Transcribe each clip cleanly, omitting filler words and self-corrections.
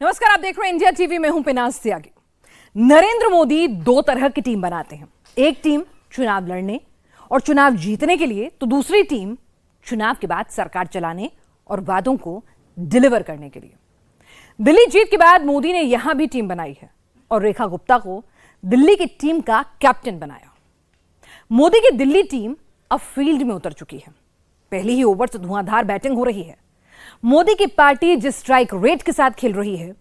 नमस्कार, आप देख रहे हैं इंडिया टीवी में हूं पिनाज त्यागी। नरेंद्र मोदी दो तरह की टीम बनाते हैं। एक टीम चुनाव लड़ने और चुनाव जीतने के लिए, तो दूसरी टीम चुनाव के बाद सरकार चलाने और वादों को डिलीवर करने के लिए। दिल्ली जीत के बाद मोदी ने यहां भी टीम बनाई है और रेखा गुप्ता को दिल्ली की टीम का कैप्टन बनाया। मोदी की दिल्ली टीम अब फील्ड में उतर चुकी है। पहली ही ओवर से धुआंधार बैटिंग हो रही है। मोदी की पार्टी जिस स्ट्राइक रेट के साथ खेल रही है,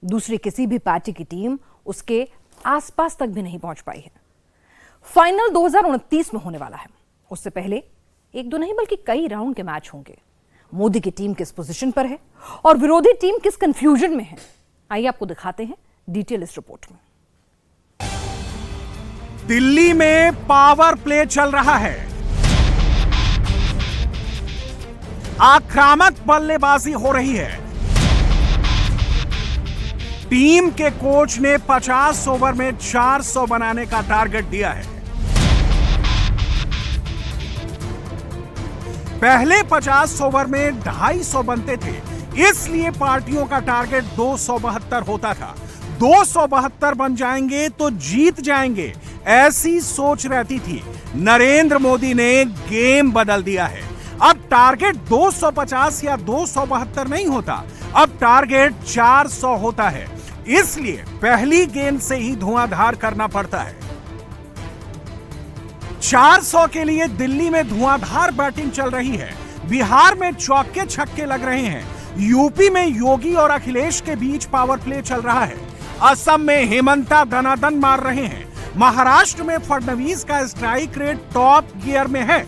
दूसरी किसी भी पार्टी की टीम उसके आसपास तक भी नहीं पहुंच पाई है। फाइनल 2029 में होने वाला है। उससे पहले एक दो नहीं बल्कि कई राउंड के मैच होंगे। मोदी की टीम किस पोजीशन पर है और विरोधी टीम किस कंफ्यूजन में है, आइए आपको दिखाते हैं डिटेल इस रिपोर्ट में। दिल्ली में पावर प्ले चल रहा है। आक्रामक बल्लेबाजी हो रही है। टीम के कोच ने 50 ओवर में 400 बनाने का टारगेट दिया है। पहले 50 ओवर में 250 बनते थे, इसलिए पार्टियों का टारगेट 272 होता था। 272 बन जाएंगे तो जीत जाएंगे, ऐसी सोच रहती थी। नरेंद्र मोदी ने गेम बदल दिया है। अब टारगेट 250 या 272 नहीं होता, अब टारगेट 400 होता है। इसलिए पहली गेंद से ही धुआंधार करना पड़ता है। 400 के लिए दिल्ली में धुआंधार बैटिंग चल रही है। बिहार में चौके छक्के लग रहे हैं। यूपी में योगी और अखिलेश के बीच पावर प्ले चल रहा है। असम में हेमंता दनादन मार रहे हैं। महाराष्ट्र में फडणवीस का स्ट्राइक रेट टॉप गियर में है।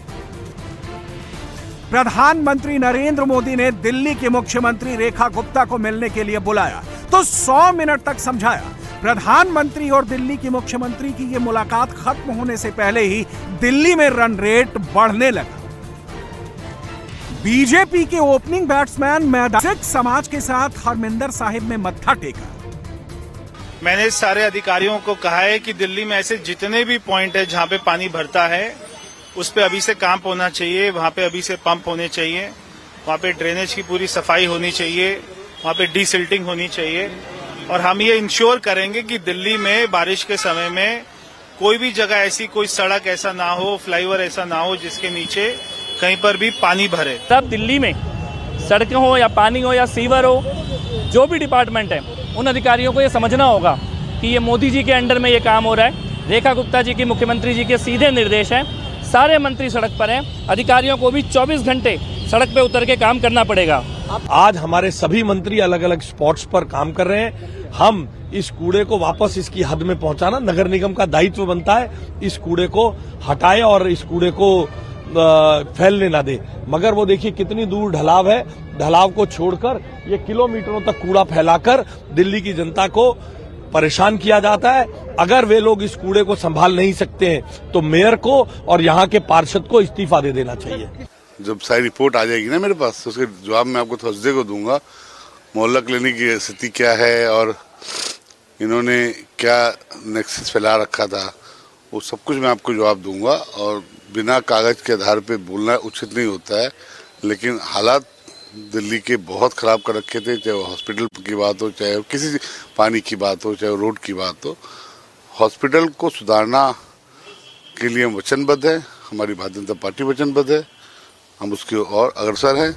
प्रधानमंत्री नरेंद्र मोदी ने दिल्ली की मुख्यमंत्री रेखा गुप्ता को मिलने के लिए बुलाया तो 100 मिनट तक समझाया। प्रधानमंत्री और दिल्ली की मुख्यमंत्री की यह मुलाकात खत्म होने से पहले ही दिल्ली में रन रेट बढ़ने लगा। बीजेपी के ओपनिंग बैट्समैन मैदान समाज के साथ हरमिंदर साहिब में मत्था टेका। मैंने सारे अधिकारियों को कहा है कि दिल्ली में ऐसे जितने भी पॉइंट है जहां पे पानी भरता है, उस पे अभी से काम होना चाहिए। वहां पे अभी से पंप होने चाहिए, वहां पे ड्रेनेज की पूरी सफाई होनी चाहिए, वहां पे डीसिल्टिंग होनी चाहिए। और हम ये इंश्योर करेंगे कि दिल्ली में बारिश के समय में कोई भी जगह ऐसी, कोई सड़क ऐसा ना हो, फ्लाईओवर ऐसा ना हो जिसके नीचे कहीं पर भी पानी भरे। तब दिल्ली में सड़कें हो या पानी हो या सीवर हो, जो भी डिपार्टमेंट है, उन अधिकारियों को ये समझना होगा कि ये मोदी जी के अंडर में ये काम हो रहा है। रेखा गुप्ता जी की, मुख्यमंत्री जी के सीधे निर्देश हैं। सारे मंत्री सड़क पर हैं। अधिकारियों को भी 24 घंटे सड़क पे उतर के काम करना पड़ेगा। आज हमारे सभी मंत्री अलग अलग स्पॉट्स पर काम कर रहे हैं। हम इस कूड़े को वापस इसकी हद में पहुंचाना नगर निगम का दायित्व बनता है। इस कूड़े को हटाए और इस कूड़े को फैलने ना दे। मगर वो देखिए कितनी दूर ढलाव है। ढलाव को छोड़कर ये किलोमीटरों तक कूड़ा फैलाकर दिल्ली की जनता को परेशान किया जाता है। अगर वे लोग इस कूड़े को संभाल नहीं सकते हैं तो मेयर को और यहाँ के पार्षद को इस्तीफा दे देना चाहिए। जब सारी रिपोर्ट आ जाएगी ना मेरे पास, तो उसके जवाब मैं आपको थर्सडे को दूंगा। मोहल्ला क्लिनिक की स्थिति क्या है और इन्होंने क्या नेक्सस फैला रखा था, वो सब कुछ मैं आपको जवाब दूंगा। और बिना कागज के आधार पे बोलना उचित नहीं होता है, लेकिन हालात दिल्ली के बहुत खराब कर रखे थे। चाहे वो हॉस्पिटल की बात हो, चाहे किसी पानी की बात हो, चाहे रोड की बात हो। हॉस्पिटल को सुधारना के लिए हम वचनबद्ध है। हमारी भारतीय जनता पार्टी वचनबद्ध है। हम उसकी ओर अग्रसर हैं।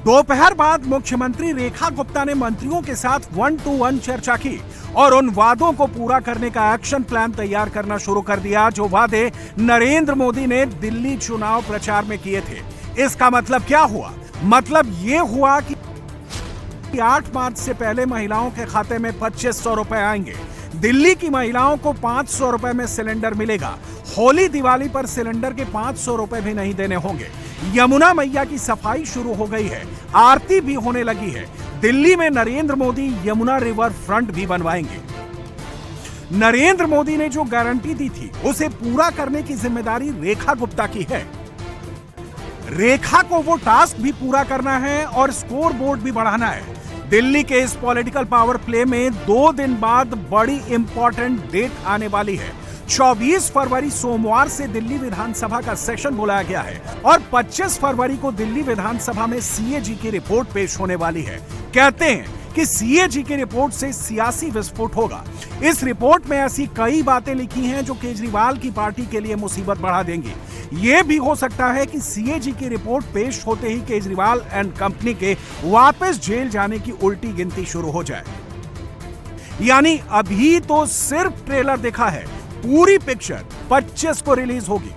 दोपहर बाद मुख्यमंत्री रेखा गुप्ता ने मंत्रियों के साथ 1-to-1 चर्चा की और उन वादों को पूरा करने का एक्शन प्लान तैयार करना शुरू कर दिया, जो वादे नरेंद्र मोदी ने दिल्ली चुनाव प्रचार में किए थे। इसका मतलब क्या हुआ? मतलब ये हुआ कि 8 मार्च से पहले महिलाओं के खाते में 2500 रुपए आएंगे। दिल्ली की महिलाओं को 500 रुपए में सिलेंडर मिलेगा। होली दिवाली पर सिलेंडर के 500 रुपए भी नहीं देने होंगे। यमुना मैया की सफाई शुरू हो गई है। आरती भी होने लगी है। दिल्ली में नरेंद्र मोदी यमुना रिवर फ्रंट भी बनवाएंगे। नरेंद्र मोदी ने जो गारंटी दी थी, उसे पूरा करने की जिम्मेदारी रेखा गुप्ता की है। रेखा को वो टास्क भी पूरा करना है और स्कोर बोर्ड भी बढ़ाना है। दिल्ली के इस पॉलिटिकल पावर प्ले में 2 दिन बाद बड़ी इंपॉर्टेंट डेट आने वाली है। 24 फरवरी सोमवार से दिल्ली विधानसभा का सेशन बुलाया गया है और 25 फरवरी को दिल्ली विधानसभा में सीएजी की रिपोर्ट पेश होने वाली है। कहते हैं कि सीएजी की रिपोर्ट से सियासी विस्फोट होगा। इस रिपोर्ट में ऐसी कई बातें लिखी हैं जो केजरीवाल की पार्टी के लिए मुसीबत बढ़ा देंगी। यह भी हो सकता है कि सीएजी की रिपोर्ट पेश होते ही केजरीवाल एंड कंपनी के वापस जेल जाने की उल्टी गिनती शुरू हो जाए। यानी अभी तो सिर्फ ट्रेलर देखा है, पूरी पिक्चर 25 को रिलीज होगी।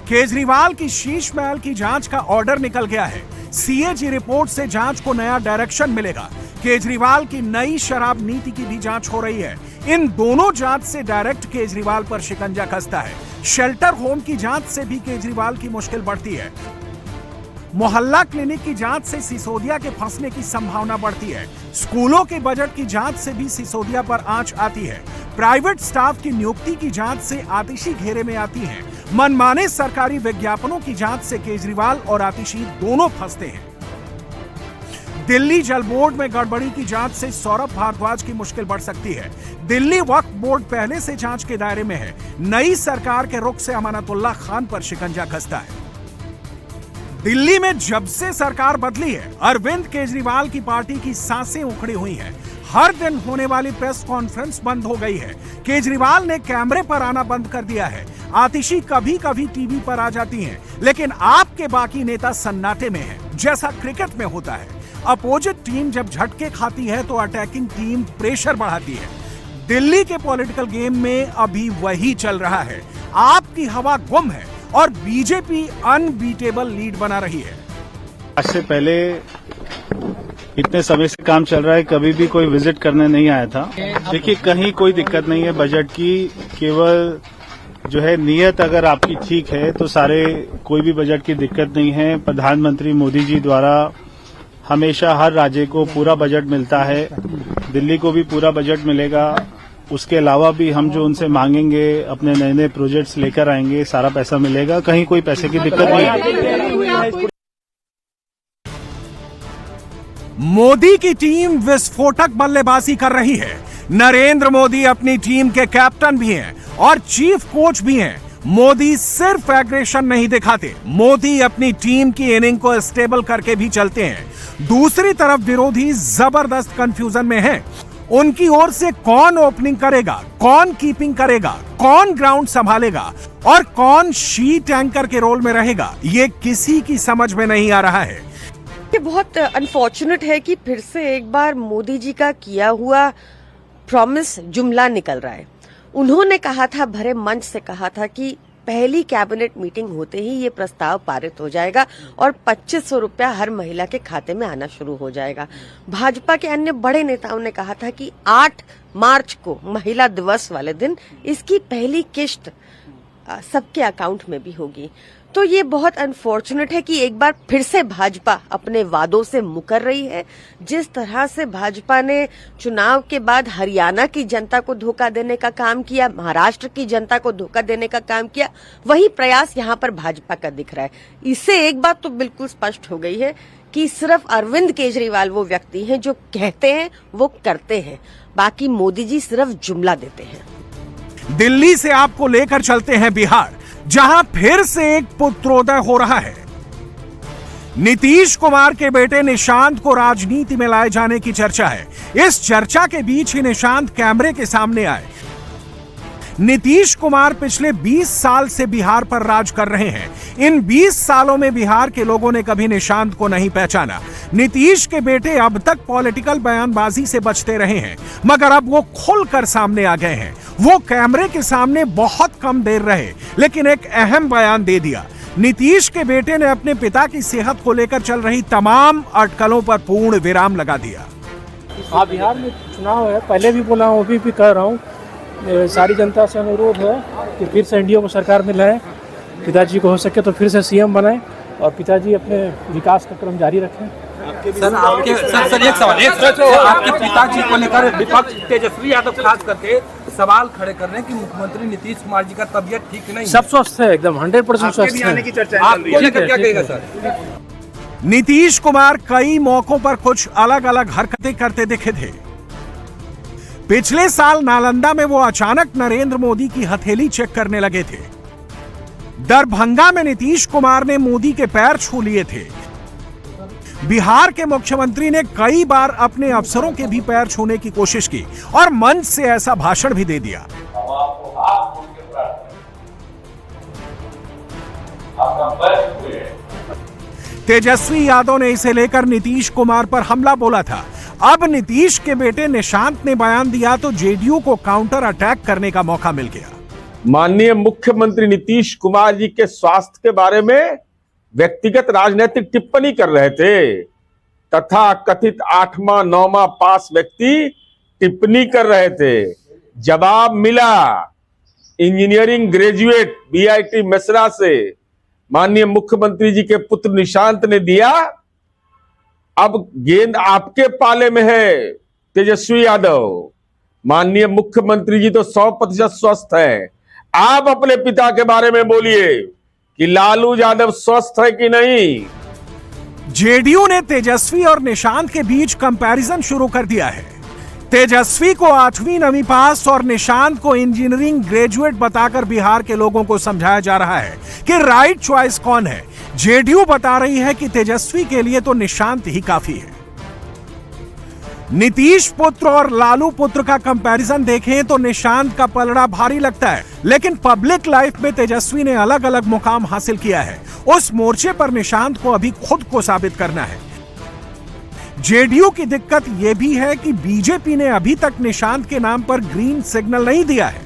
केजरीवाल की शीश महल की जांच का ऑर्डर निकल गया है। सीएजी रिपोर्ट से जांच को नया डायरेक्शन मिलेगा। केजरीवाल की नई शराब नीति की भी जांच हो रही है। इन दोनों जांच से डायरेक्ट केजरीवाल पर शिकंजा कसता है। शेल्टर होम की जांच से भी केजरीवाल की मुश्किल बढ़ती है। मोहल्ला क्लिनिक की जांच से सिसोदिया के फंसने की संभावना बढ़ती है। स्कूलों के बजट की जांच से भी सिसोदिया पर आंच आती है। प्राइवेट स्टाफ की नियुक्ति की जांच से आतिशी घेरे में आती है। मनमाने सरकारी विज्ञापनों की जांच से केजरीवाल और आतिशी दोनों फंसते हैं। दिल्ली जल बोर्ड में गड़बड़ी की जांच से सौरभ भारद्वाज की मुश्किल बढ़ सकती है। दिल्ली वक्फ बोर्ड पहले से जांच के दायरे में है। नई सरकार के रुख से अमानतुल्लाह खान पर शिकंजा कसता है। दिल्ली में जब से सरकार बदली है, अरविंद केजरीवाल की पार्टी की सांसें उखड़ी हुई हैं। हर दिन होने वाली प्रेस कॉन्फ्रेंस बंद हो गई है। केजरीवाल ने कैमरे पर आना बंद कर दिया है। आतिशी कभी कभी टीवी पर आ जाती हैं, लेकिन आपके बाकी नेता सन्नाटे में हैं, जैसा क्रिकेट में होता है। अपोजिट टीम जब झटके खाती है तो अटैकिंग टीम प्रेशर बढ़ाती है। दिल्ली के पॉलिटिकल गेम में अभी वही चल रहा है। आपकी हवा गुम है और बीजेपी अनबीटेबल लीड बना रही है। आज से पहले इतने समय से काम चल रहा है, कभी भी कोई विजिट करने नहीं आया था। देखिए, कहीं कोई दिक्कत नहीं है बजट की, केवल जो है नियत अगर आपकी ठीक है तो सारे कोई भी बजट की दिक्कत नहीं है। प्रधानमंत्री मोदी जी द्वारा हमेशा हर राज्य को पूरा बजट मिलता है, दिल्ली को भी पूरा बजट मिलेगा। उसके अलावा भी हम जो उनसे मांगेंगे, अपने नए नए प्रोजेक्ट्स लेकर आएंगे, सारा पैसा मिलेगा। कहीं कोई पैसे की दिक्कत नहीं है। मोदी की टीम विस्फोटक बल्लेबाजी कर रही है। नरेंद्र मोदी अपनी टीम के कैप्टन भी हैं और चीफ कोच भी हैं। मोदी सिर्फ एग्रेशन नहीं दिखाते, मोदी अपनी टीम की इनिंग को स्टेबल करके भी चलते हैं। दूसरी तरफ विरोधी जबरदस्त कंफ्यूजन में हैं। उनकी ओर से कौन ओपनिंग करेगा, कौन कीपिंग करेगा, कौन ग्राउंड संभालेगा और कौन शीट एंकर के रोल में रहेगा, ये किसी की समझ में नहीं आ रहा है। ये बहुत अनफॉर्चुनेट है कि फिर से एक बार मोदी जी का किया हुआ प्रॉमिस जुमला निकल रहा है। उन्होंने कहा था, भरे मंच से कहा था कि पहली कैबिनेट मीटिंग होते ही ये प्रस्ताव पारित हो जाएगा और 2500 रुपया हर महिला के खाते में आना शुरू हो जाएगा। भाजपा के अन्य बड़े नेताओं ने कहा था कि 8 मार्च को महिला दिवस वाले दिन इसकी पहली किश्त सबके अकाउंट में भी होगी। तो ये बहुत अनफॉर्चुनेट है कि एक बार फिर से भाजपा अपने वादों से मुकर रही है। जिस तरह से भाजपा ने चुनाव के बाद हरियाणा की जनता को धोखा देने का काम किया, महाराष्ट्र की जनता को धोखा देने का काम किया, वही प्रयास यहाँ पर भाजपा का दिख रहा है। इससे एक बात तो बिल्कुल स्पष्ट हो गई है कि सिर्फ अरविंद केजरीवाल वो व्यक्ति हैं जो कहते हैं वो करते हैं, बाकी मोदी जी सिर्फ जुमला देते हैं। दिल्ली से आपको लेकर चलते हैं बिहार, जहां फिर से एक पुत्रोदय हो रहा है। नीतीश कुमार के बेटे निशांत को राजनीति में लाए जाने की चर्चा है। इस चर्चा के बीच ही निशांत कैमरे के सामने आए। नीतीश कुमार पिछले 20 साल से बिहार पर राज कर रहे हैं। इन 20 सालों में बिहार के लोगों ने कभी निशांत को नहीं पहचाना। नीतीश के बेटे अब तक पॉलिटिकल बयानबाजी से बचते रहे हैं, मगर अब वो खुलकर सामने आ गए हैं। वो कैमरे के सामने बहुत कम देर रहे, लेकिन एक अहम बयान दे दिया। नीतीश के बेटे ने अपने पिता की सेहत को लेकर चल रही तमाम अटकलों पर पूर्ण विराम लगा दिया। हाँ, बिहार में चुनाव है, पहले भी बोला हूँ, अभी भी कह रहा हूँ, सारी जनता से अनुरोध है कि फिर से एनडीए को सरकार में लाएं, पिताजी को हो सके तो फिर से सीएम बनाएं और पिताजी अपने विकास का क्रम जारी रखें। सर एक सवाल, आपके पिताजी को लेकर विपक्ष तेजस्वी यादव खास करके सवाल खड़े कर रहे हैं कि मुख्यमंत्री नीतीश कुमार जी का तबीयत ठीक नहीं, सब स्वस्थ है, एकदम 100% स्वस्थ है। आपको लेकर क्या कहेगा सर? नीतीश कुमार कई मौकों पर कुछ अलग अलग हरकतें करते दिखे थे। पिछले साल नालंदा में वो अचानक नरेंद्र मोदी की हथेली चेक करने लगे थे। दरभंगा में नीतीश कुमार ने मोदी के पैर छू लिए थे। बिहार के मुख्यमंत्री ने कई बार अपने अफसरों के भी पैर छूने की कोशिश की और मंच से ऐसा भाषण भी दे दिया। तेजस्वी यादव ने इसे लेकर नीतीश कुमार पर हमला बोला था। अब नीतीश के बेटे निशांत ने बयान दिया तो जेडीयू को काउंटर अटैक करने का मौका मिल गया। माननीय मुख्यमंत्री नीतीश कुमार जी के स्वास्थ्य के बारे में व्यक्तिगत राजनीतिक टिप्पणी कर रहे थे तथा कथित 8वां 9वां पास व्यक्ति टिप्पणी कर रहे थे। जवाब मिला इंजीनियरिंग ग्रेजुएट बीआईटी मिश्रा से, माननीय मुख्यमंत्री जी के पुत्र निशांत ने दिया। अब गेंद आपके पाले में है तेजस्वी यादव। माननीय मुख्यमंत्री जी तो 100% स्वस्थ हैं। आप अपने पिता के बारे में बोलिए कि लालू यादव स्वस्थ है कि नहीं। जेडीयू ने तेजस्वी और निशांत के बीच कंपैरिजन शुरू कर दिया है। तेजस्वी को 8वीं 9वीं पास और निशांत को इंजीनियरिंग ग्रेजुएट बताकर बिहार के लोगों को समझाया जा रहा है कि राइट चॉइस कौन है। जेडीयू बता रही है कि तेजस्वी के लिए तो निशांत ही काफी है। नीतीश पुत्र और लालू पुत्र का कंपैरिजन देखें तो निशांत का पलड़ा भारी लगता है, लेकिन पब्लिक लाइफ में तेजस्वी ने अलग अलग मुकाम हासिल किया है। उस मोर्चे पर निशांत को अभी खुद को साबित करना है। जेडीयू की दिक्कत यह भी है कि बीजेपी ने अभी तक निशांत के नाम पर ग्रीन सिग्नल नहीं दिया है।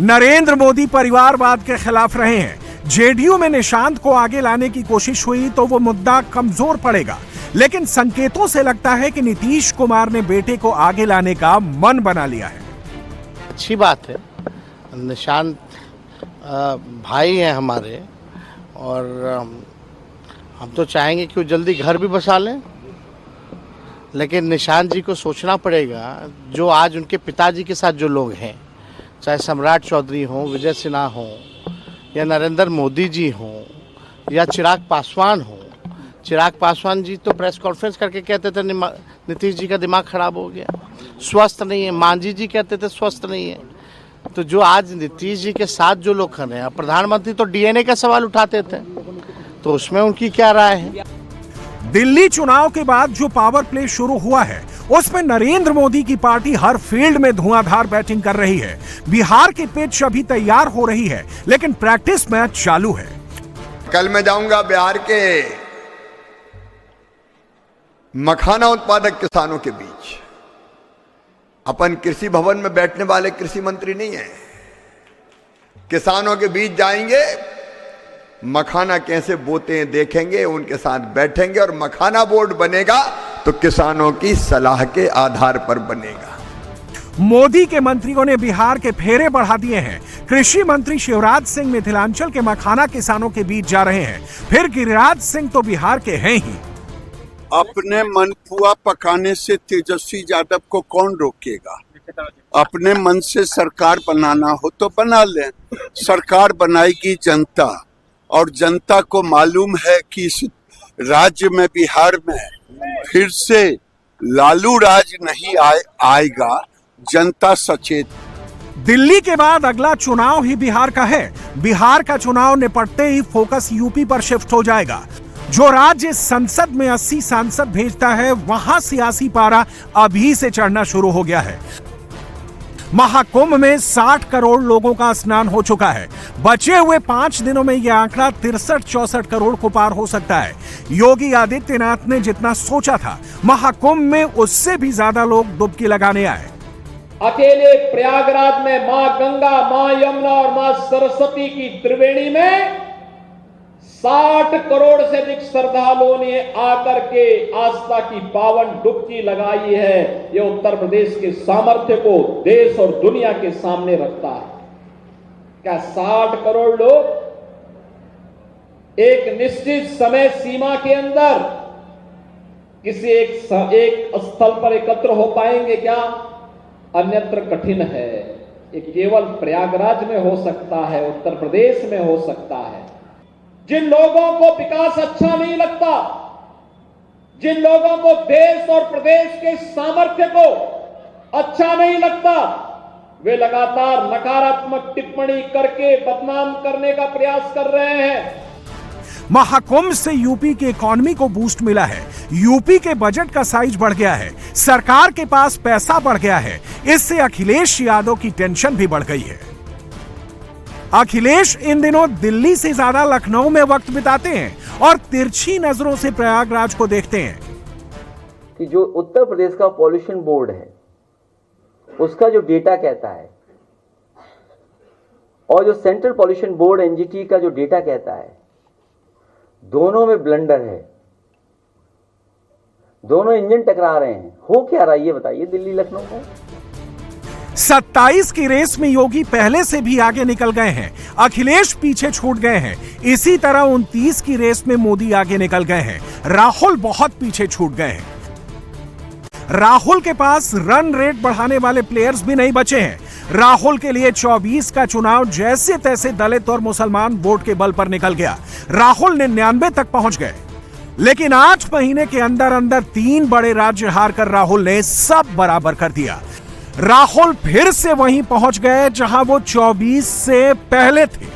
नरेंद्र मोदी परिवारवाद के खिलाफ रहे हैं। जेडीयू में निशांत को आगे लाने की कोशिश हुई तो वो मुद्दा कमजोर पड़ेगा, लेकिन संकेतों से लगता है कि नीतीश कुमार ने बेटे को आगे लाने का मन बना लिया है। अच्छी बात है, निशांत भाई हैं हमारे और हम तो चाहेंगे कि वो जल्दी घर भी बसा लें, लेकिन निशांत जी को सोचना पड़ेगा जो आज उनके पिताजी के साथ जो लोग हैं, चाहे सम्राट चौधरी हो, विजय सिन्हा हो, या नरेंद्र मोदी जी हो, या चिराग पासवान हो। चिराग पासवान जी तो प्रेस कॉन्फ्रेंस करके कहते थे नीतीश जी का दिमाग खराब हो गया, स्वस्थ नहीं है। मांझी जी कहते थे स्वस्थ नहीं है। तो जो आज नीतीश जी के साथ जो लोग खड़े हैं, प्रधानमंत्री तो डीएनए का सवाल उठाते थे, तो उसमें उनकी क्या राय है। दिल्ली चुनाव के बाद जो पावर प्ले शुरू हुआ है उसमें नरेंद्र मोदी की पार्टी हर फील्ड में धुआंधार बैटिंग कर रही है। बिहार की पिच अभी तैयार हो रही है, लेकिन प्रैक्टिस मैच चालू है। कल मैं जाऊंगा बिहार के मखाना उत्पादक किसानों के बीच। अपन कृषि भवन में बैठने वाले कृषि मंत्री नहीं है, किसानों के बीच जाएंगे, मखाना कैसे बोते हैं देखेंगे, उनके साथ बैठेंगे और मखाना बोर्ड बनेगा तो किसानों की सलाह के आधार पर बनेगा। मोदी के मंत्रियों ने बिहार के फेरे बढ़ा दिए हैं। कृषि मंत्री शिवराज सिंह मिथिलांचल के मखाना किसानों के बीच जा रहे हैं, फिर गिरिराज सिंह तो बिहार के हैं ही। अपने मन पुआ पकाने से तेजस्वी यादव को कौन रोकेगा। अपने मन से सरकार बनाना हो तो बना लें। सरकार बनाएगी जनता, और जनता को मालूम है कि इस राज्य में, बिहार में फिर से लालू राज नहीं आएगा। जनता सचेत। दिल्ली के बाद अगला चुनाव ही बिहार का है। बिहार का चुनाव निपटते ही फोकस यूपी पर शिफ्ट हो जाएगा। जो राज्य संसद में 80 सांसद भेजता है, वहां सियासी पारा अभी से चढ़ना शुरू हो गया है। महाकुंभ में 60 करोड़ लोगों का स्नान हो चुका है। बचे हुए 5 दिनों में यह आंकड़ा 63-64 करोड़ को पार हो सकता है। योगी आदित्यनाथ ने जितना सोचा था, महाकुंभ में उससे भी ज्यादा लोग डुबकी लगाने आए। अकेले प्रयागराज में मां गंगा, मां यमुना और मां सरस्वती की त्रिवेणी में 60 करोड़ से अधिक श्रद्धालुओं ने आकर के आस्था की पावन डुबकी लगाई है। यह उत्तर प्रदेश के सामर्थ्य को देश और दुनिया के सामने रखता है। क्या 60 करोड़ लोग एक निश्चित समय सीमा के अंदर किसी एक स्थल पर एकत्र हो पाएंगे क्या? अन्यत्र कठिन है। ये केवल प्रयागराज में हो सकता है, उत्तर प्रदेश में हो सकता है। जिन लोगों को विकास अच्छा नहीं लगता, जिन लोगों को देश और प्रदेश के सामर्थ्य को अच्छा नहीं लगता, वे लगातार नकारात्मक टिप्पणी करके बदनाम करने का प्रयास कर रहे हैं। महाकुंभ से यूपी की इकोनॉमी को बूस्ट मिला है, यूपी के बजट का साइज बढ़ गया है, सरकार के पास पैसा बढ़ गया है। इससे अखिलेश यादव की टेंशन भी बढ़ गई है। अखिलेश इन दिनों दिल्ली से ज्यादा लखनऊ में वक्त बिताते हैं और तिरछी नजरों से प्रयागराज को देखते हैं कि जो उत्तर प्रदेश का पॉल्यूशन बोर्ड है उसका जो डेटा कहता है और जो सेंट्रल पॉल्यूशन बोर्ड एनजीटी का जो डेटा कहता है, दोनों में ब्लंडर है, दोनों इंजन टकरा रहे हैं। हो क्या रहा है ये बताइए दिल्ली लखनऊ में। 27 की रेस में योगी पहले से भी आगे निकल गए हैं, अखिलेश पीछे छूट गए हैं। इसी तरह 29 की रेस में मोदी आगे निकल गए हैं, राहुल बहुत पीछे छूट गए हैं। राहुल के पास रन रेट बढ़ाने वाले प्लेयर्स भी नहीं बचे हैं। राहुल के लिए 24 का चुनाव जैसे तैसे दलित और मुसलमान वोट के बल पर निकल गया। राहुल 99 तक पहुंच गए, लेकिन 8 महीने के अंदर अंदर 3 बड़े राज्य हारकर राहुल ने सब बराबर कर दिया। राहुल फिर से वहीं पहुंच गए जहां वो 24 से पहले थे।